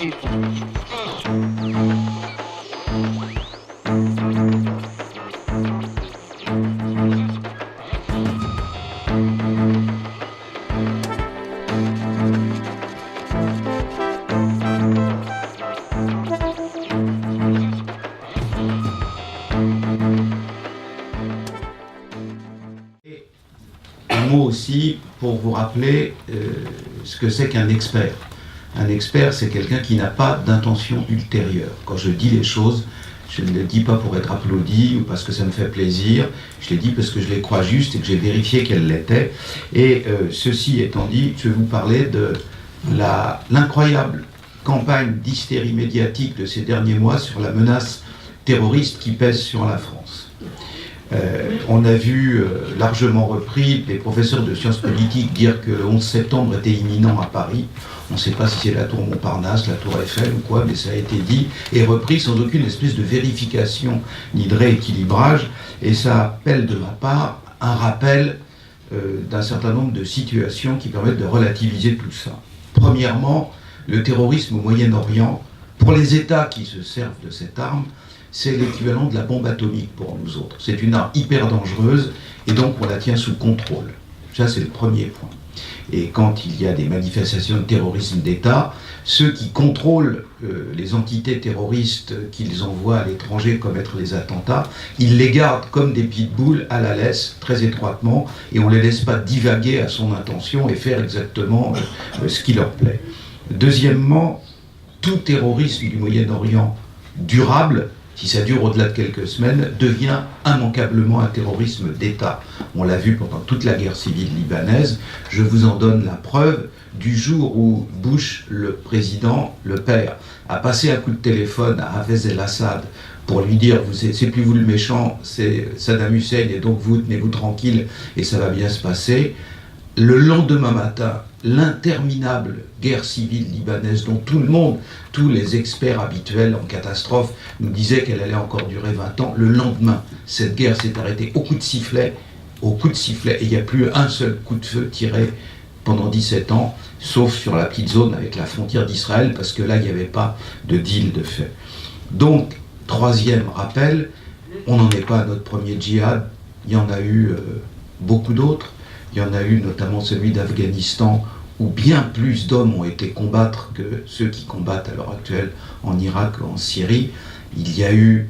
Un mot aussi pour vous rappeler ce que c'est qu'un expert. Un expert, c'est quelqu'un qui n'a pas d'intention ultérieure. Quand je dis les choses, je ne les dis pas pour être applaudi ou parce que ça me fait plaisir, je les dis parce que je les crois justes et que j'ai vérifié qu'elles l'étaient. Et ceci étant dit, je vais vous parler de l'incroyable campagne d'hystérie médiatique de ces derniers mois sur la menace terroriste qui pèse sur la France. On a vu largement repris les professeurs de sciences politiques dire que le 11 septembre était imminent à Paris. On ne sait pas si c'est la tour Montparnasse, la tour Eiffel ou quoi, mais ça a été dit et repris sans aucune espèce de vérification ni de rééquilibrage. Et ça appelle de ma part un rappel d'un certain nombre de situations qui permettent de relativiser tout ça. Premièrement, le terrorisme au Moyen-Orient, pour les États qui se servent de cette arme, c'est l'équivalent de la bombe atomique pour nous autres. C'est une arme hyper dangereuse et donc on la tient sous contrôle. Ça, c'est le premier point. Et quand il y a des manifestations de terrorisme d'État, ceux qui contrôlent les entités terroristes qu'ils envoient à l'étranger commettre les attentats, ils les gardent comme des pitbulls à la laisse, très étroitement, et on ne les laisse pas divaguer à son intention et faire exactement ce qui leur plaît. Deuxièmement, tout terrorisme du Moyen-Orient durable, si ça dure au-delà de quelques semaines, devient immanquablement un terrorisme d'État. On l'a vu pendant toute la guerre civile libanaise. Je vous en donne la preuve du jour où Bush, le président, le père, a passé un coup de téléphone à Hafez el-Assad pour lui dire « c'est plus vous le méchant, c'est Saddam Hussein, et donc vous, tenez-vous tranquille, et ça va bien se passer ». Le lendemain matin, l'interminable guerre civile libanaise dont tout le monde, tous les experts habituels en catastrophe nous disaient qu'elle allait encore durer 20 ans, le lendemain, cette guerre s'est arrêtée au coup de sifflet, et il n'y a plus un seul coup de feu tiré pendant 17 ans, sauf sur la petite zone avec la frontière d'Israël, parce que là, il n'y avait pas de deal de fait. Donc, troisième rappel, on n'en est pas à notre premier djihad, il y en a eu beaucoup d'autres. Il y en a eu notamment celui d'Afghanistan, où bien plus d'hommes ont été combattre que ceux qui combattent à l'heure actuelle en Irak ou en Syrie. Il y a eu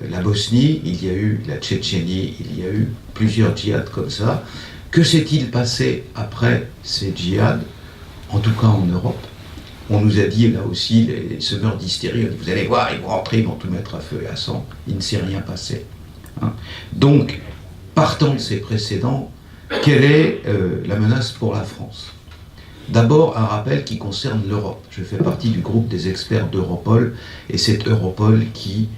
la Bosnie, il y a eu la Tchétchénie, il y a eu plusieurs djihads comme ça. Que s'est-il passé après ces djihads, en tout cas en Europe? On nous a dit là aussi, les semeurs d'hystérie, vous allez voir, ils vont rentrer, ils vont tout mettre à feu et à sang. Il ne s'est rien passé. Hein. Donc, partant de ces précédents, quelle est la menace pour la France? D'abord, un rappel qui concerne l'Europe. Je fais partie du groupe des experts d'Europol, et c'est Europol qui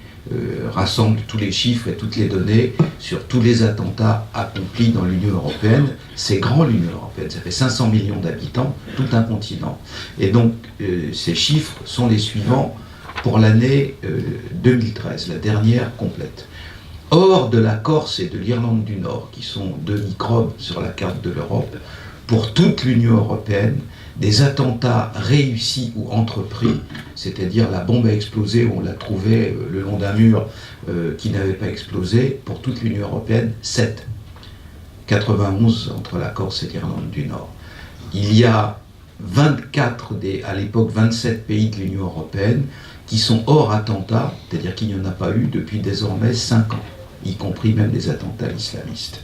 rassemble tous les chiffres et toutes les données sur tous les attentats accomplis dans l'Union européenne. C'est grand, l'Union européenne, ça fait 500 millions d'habitants, tout un continent. Et donc, ces chiffres sont les suivants pour l'année 2013, la dernière complète. Hors de la Corse et de l'Irlande du Nord, qui sont deux microbes sur la carte de l'Europe, pour toute l'Union européenne, des attentats réussis ou entrepris, c'est-à-dire la bombe a explosé ou on l'a trouvée le long d'un mur qui n'avait pas explosé, pour toute l'Union européenne, 7. 91 entre la Corse et l'Irlande du Nord. Il y a 24 à l'époque 27 pays de l'Union européenne qui sont hors attentats, c'est-à-dire qu'il n'y en a pas eu depuis désormais 5 ans, y compris même des attentats islamistes.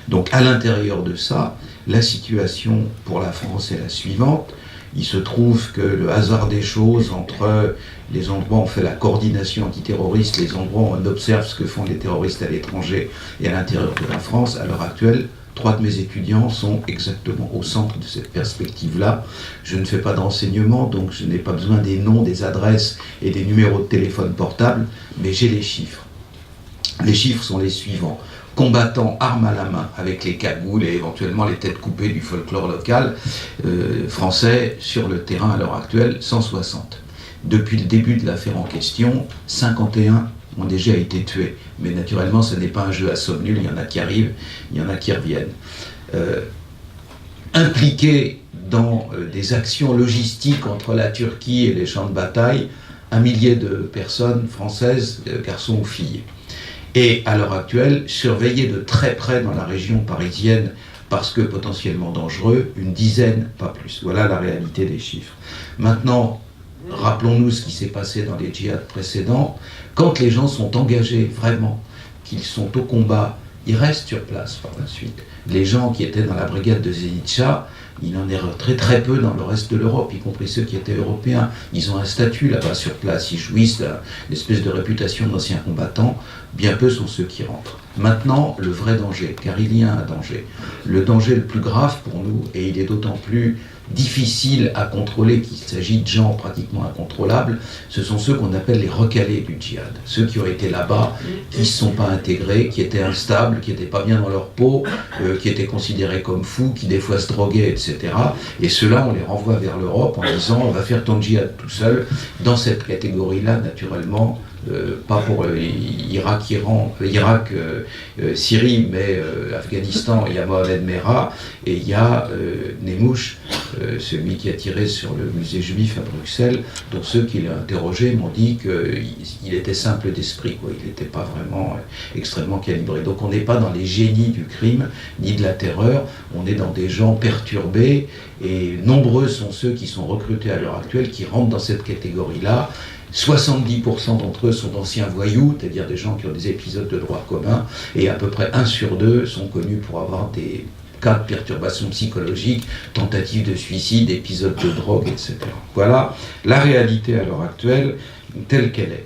Donc à l'intérieur de ça, la situation pour la France est la suivante. Il se trouve que le hasard des choses entre les endroits où on fait la coordination antiterroriste, les endroits où on observe ce que font les terroristes à l'étranger et à l'intérieur de la France, à l'heure actuelle, 3 de mes étudiants sont exactement au centre de cette perspective-là. Je ne fais pas d'enseignement, donc je n'ai pas besoin des noms, des adresses et des numéros de téléphone portable, mais j'ai les chiffres. Les chiffres sont les suivants. Combattants armes à la main, avec les cagoules et éventuellement les têtes coupées du folklore local, français sur le terrain à l'heure actuelle, 160. Depuis le début de l'affaire en question, 51 ont déjà été tués. Mais naturellement, ce n'est pas un jeu à somme nulle, il y en a qui arrivent, il y en a qui reviennent. Impliqués dans des actions logistiques entre la Turquie et les champs de bataille 1 millier de personnes françaises, garçons ou filles. Et à l'heure actuelle, surveillés de très près dans la région parisienne parce que potentiellement dangereux, une dizaine, pas plus. Voilà la réalité des chiffres. Maintenant, rappelons-nous ce qui s'est passé dans les djihad précédents. Quand les gens sont engagés vraiment, qu'ils sont au combat, ils restent sur place par la suite. Les gens qui étaient dans la brigade de Zenitcha, il en est très très peu dans le reste de l'Europe, y compris ceux qui étaient européens. Ils ont un statut là-bas sur place, ils jouissent d'une espèce de réputation d'anciens combattants. Bien peu sont ceux qui rentrent. Maintenant, le vrai danger, car il y a un danger. Le danger le plus grave pour nous, et il est d'autant plus difficile à contrôler qu'il s'agit de gens pratiquement incontrôlables, ce sont ceux qu'on appelle les recalés du djihad. Ceux qui ont été là-bas, qui ne se sont pas intégrés, qui étaient instables, qui n'étaient pas bien dans leur peau, qui étaient considérés comme fous, qui des fois se droguaient, etc. Et ceux-là, on les renvoie vers l'Europe en disant on va faire ton djihad tout seul. Dans cette catégorie-là, naturellement, pas pour Irak, Syrie, mais Afghanistan, il y a Mohamed Merah et il y a Nemouche, celui qui a tiré sur le musée juif à Bruxelles, dont ceux qui l'ont interrogé m'ont dit qu'il était simple d'esprit, quoi. Il n'était pas vraiment extrêmement calibré. Donc on n'est pas dans les génies du crime, ni de la terreur, on est dans des gens perturbés, et nombreux sont ceux qui sont recrutés à l'heure actuelle, qui rentrent dans cette catégorie-là. 70% d'entre eux sont d'anciens voyous, c'est-à-dire des gens qui ont des épisodes de droit commun, et à peu près 1 sur 2 sont connus pour avoir des cas de perturbations psychologiques, tentatives de suicide, épisodes de drogue, etc. Voilà la réalité à l'heure actuelle, telle qu'elle est.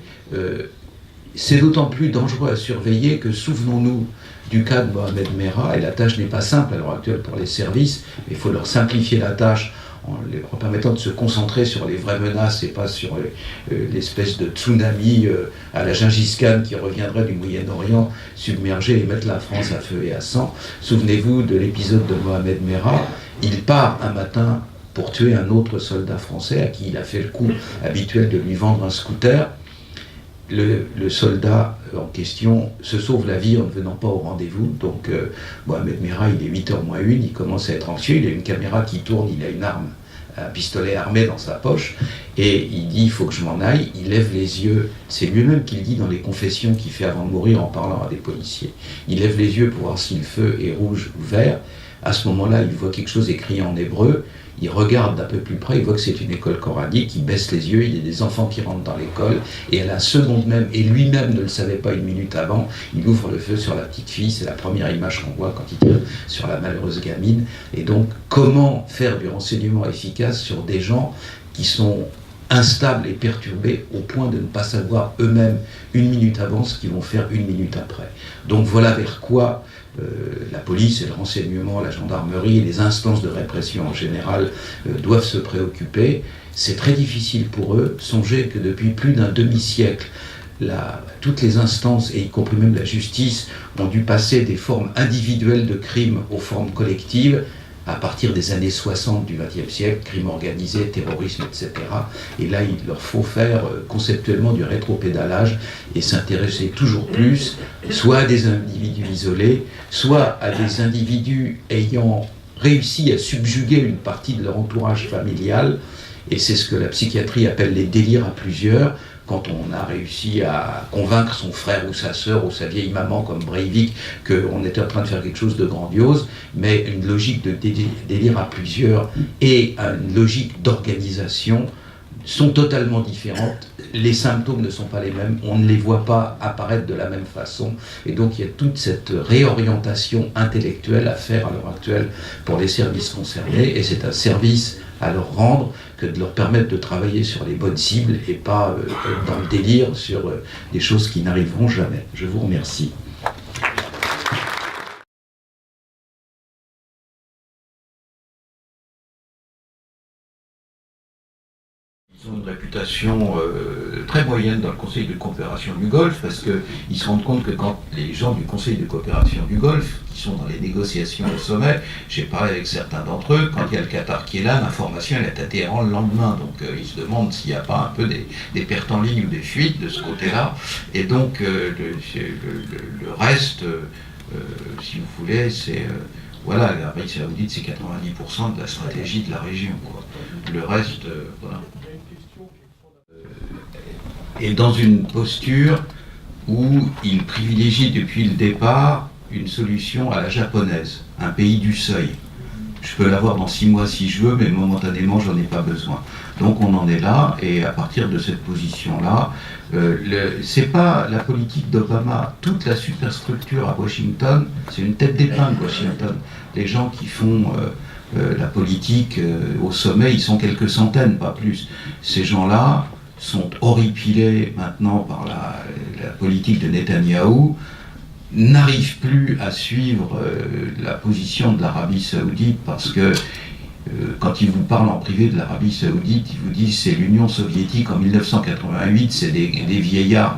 C'est d'autant plus dangereux à surveiller que, souvenons-nous du cas de Mohamed Merah, et la tâche n'est pas simple à l'heure actuelle pour les services, il faut leur simplifier la tâche en leur permettant de se concentrer sur les vraies menaces et pas sur l'espèce de tsunami à la Gengis Khan qui reviendrait du Moyen-Orient submerger et mettre la France à feu et à sang. Souvenez-vous de l'épisode de Mohamed Merah, il part un matin pour tuer un autre soldat français à qui il a fait le coup habituel de lui vendre un scooter. Le soldat en question se sauve la vie en ne venant pas au rendez-vous. Donc Mohamed Merah, il est 8h moins 1, il commence à être anxieux, il a une caméra qui tourne, il a une arme, un pistolet armé dans sa poche, et il dit il faut que je m'en aille. Il lève les yeux, c'est lui-même qui le dit dans les confessions qu'il fait avant de mourir en parlant à des policiers. Il lève les yeux pour voir si le feu est rouge ou vert. À ce moment-là, il voit quelque chose écrit en hébreu. Il regarde d'un peu plus près, il voit que c'est une école coranique, il baisse les yeux, il y a des enfants qui rentrent dans l'école, et à la seconde même, et lui-même ne le savait pas une minute avant, il ouvre le feu sur la petite fille, c'est la première image qu'on voit quand il tire sur la malheureuse gamine. Et donc, comment faire du renseignement efficace sur des gens qui sont instables et perturbés au point de ne pas savoir eux-mêmes une minute avant ce qu'ils vont faire une minute après. Donc voilà vers quoi la police et le renseignement, la gendarmerie et les instances de répression en général doivent se préoccuper. C'est très difficile pour eux. Songez que depuis plus d'un demi-siècle, toutes les instances, et y compris même la justice, ont dû passer des formes individuelles de crimes aux formes collectives à partir des années 60 du XXe siècle, crime organisé, terrorisme, etc. Et là, il leur faut faire conceptuellement du rétropédalage et s'intéresser toujours plus, soit à des individus isolés, soit à des individus ayant réussi à subjuguer une partie de leur entourage familial. Et c'est ce que la psychiatrie appelle les délires à plusieurs, quand on a réussi à convaincre son frère ou sa sœur ou sa vieille maman comme Breivik qu'on était en train de faire quelque chose de grandiose, mais une logique de délire à plusieurs et une logique d'organisation sont totalement différentes. Les symptômes ne sont pas les mêmes, on ne les voit pas apparaître de la même façon, et donc il y a toute cette réorientation intellectuelle à faire à l'heure actuelle pour les services concernés, et c'est un service à leur rendre que de leur permettre de travailler sur les bonnes cibles et pas dans le délire sur des choses qui n'arriveront jamais. Je vous remercie. Ils ont une réputation très moyenne dans le Conseil de coopération du Golfe, parce qu'ils se rendent compte que quand les gens du Conseil de coopération du Golfe, qui sont dans les négociations au sommet, j'ai parlé avec certains d'entre eux, quand il y a le Qatar qui est là, l'information elle est à Téhéran le lendemain, donc ils se demandent s'il n'y a pas un peu des pertes en ligne ou des fuites de ce côté-là, et donc le reste, si vous voulez, c'est... Voilà, l'Arabie Saoudite, c'est 90% de la stratégie de la région, quoi. Le reste, voilà. Et dans une posture où il privilégie depuis le départ une solution à la japonaise, un pays du seuil. Je peux l'avoir dans 6 mois si je veux, mais momentanément, j'en ai pas besoin. Donc on en est là, et à partir de cette position-là, c'est pas la politique d'Obama. Toute la superstructure à Washington, c'est une tête d'épingle, Washington. Les gens qui font la politique au sommet, ils sont quelques centaines, pas plus. Ces gens-là sont horripilés maintenant par la politique de Netanyahou, n'arrivent plus à suivre la position de l'Arabie Saoudite parce que quand ils vous parlent en privé de l'Arabie Saoudite, ils vous disent c'est l'Union Soviétique en 1988, c'est des vieillards,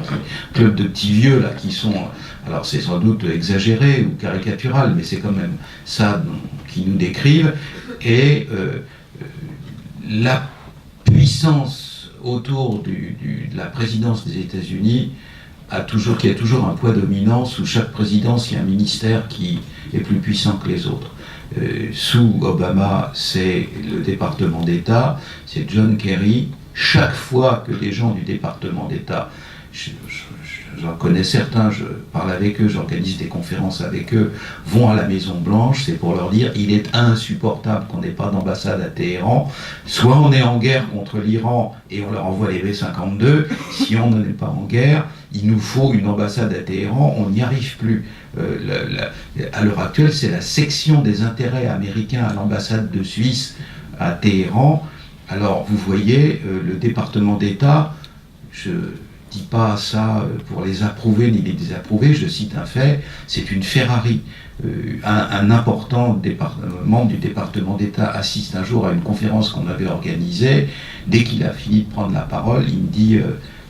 club de petits vieux là qui sont, alors c'est sans doute exagéré ou caricatural, mais c'est quand même ça qui nous décrivent, et la puissance autour de la présidence des États-Unis qui a toujours un poids dominant. Sous chaque présidence, il y a un ministère qui est plus puissant que les autres. Sous Obama, c'est le département d'État, c'est John Kerry. Chaque fois que des gens du département d'État, j'en connais certains, je parle avec eux, j'organise des conférences avec eux, vont à la Maison Blanche, c'est pour leur dire il est insupportable qu'on n'ait pas d'ambassade à Téhéran. Soit on est en guerre contre l'Iran et on leur envoie les B-52, si on n'en est pas en guerre, il nous faut une ambassade à Téhéran, on n'y arrive plus. À l'heure actuelle, c'est la section des intérêts américains à l'ambassade de Suisse à Téhéran. Alors vous voyez, le département d'État, je dis pas ça pour les approuver ni les désapprouver, je cite un fait, c'est une Ferrari. Un important membre du département d'État assiste un jour à une conférence qu'on avait organisée. Dès qu'il a fini de prendre la parole, il me dit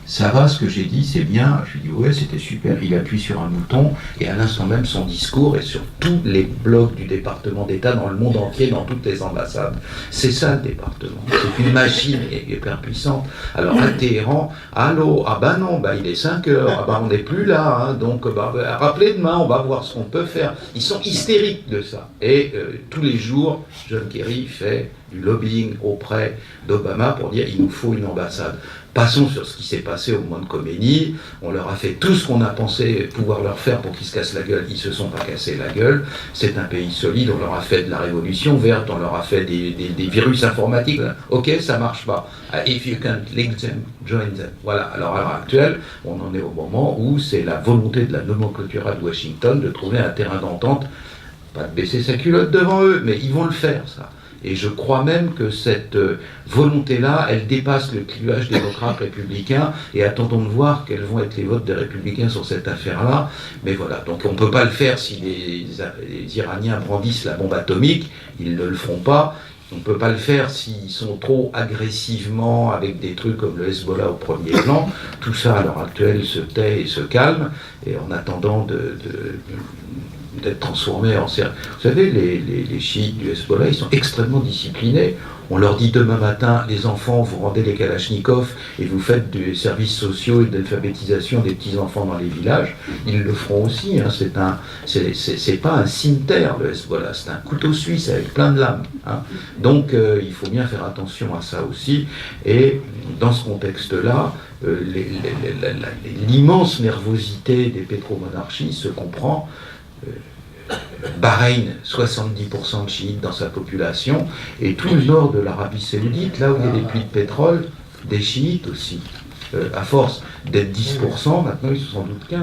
ça va, ce que j'ai dit, c'est bien. Je lui dis ouais, c'était super. Il appuie sur un bouton et à l'instant même, son discours est sur tous les blocs du département d'État dans le monde entier, dans toutes les ambassades. C'est ça le département. C'est une machine hyper puissante. Alors à Téhéran, allô, ah bah non, bah il est 5 heures, ah bah on n'est plus là, hein, donc bah, rappelez demain, on va voir ce qu'on peut faire. Ils sont hystériques de ça. Et tous les jours, John Kerry fait du lobbying auprès d'Obama pour dire il nous faut une ambassade. Passons sur ce qui s'est passé au moment de Khomeini. On leur a fait tout ce qu'on a pensé pouvoir leur faire pour qu'ils se cassent la gueule. Ils se sont pas cassés la gueule. C'est un pays solide. On leur a fait de la révolution verte. On leur a fait des virus informatiques. Ok, ça marche pas. If you can't link them, join them. Voilà. Alors à l'heure actuelle, on en est au moment où c'est la volonté de la nomenclatura de Washington de trouver un terrain d'entente. Pas de baisser sa culotte devant eux, mais ils vont le faire, ça. Et je crois même que cette volonté-là, elle dépasse le clivage démocrate-républicain, et attendons de voir quels vont être les votes des républicains sur cette affaire-là. Mais voilà, donc on ne peut pas le faire si les Iraniens brandissent la bombe atomique, ils ne le feront pas. On ne peut pas le faire s'ils sont trop agressivement avec des trucs comme le Hezbollah au premier plan. Tout ça, à l'heure actuelle, se tait et se calme, et en attendant d'être transformés en cercle. Vous savez, les chiites du Hezbollah, ils sont extrêmement disciplinés. On leur dit demain matin, les enfants, vous rendez les kalachnikovs et vous faites des services sociaux et de l'alphabétisation des petits-enfants dans les villages. Ils le feront aussi. Hein. C'est pas un cimetière, le Hezbollah, c'est un couteau suisse avec plein de lames. Hein. Donc, il faut bien faire attention à ça aussi. Et dans ce contexte-là, l'immense nervosité des pétromonarchies se comprend. Bahreïn, 70% de chiites dans sa population, et tout le nord de l'Arabie Saoudite, là où il y a des puits de pétrole, des chiites aussi. À force d'être 10%, maintenant ils sont sans doute 15%.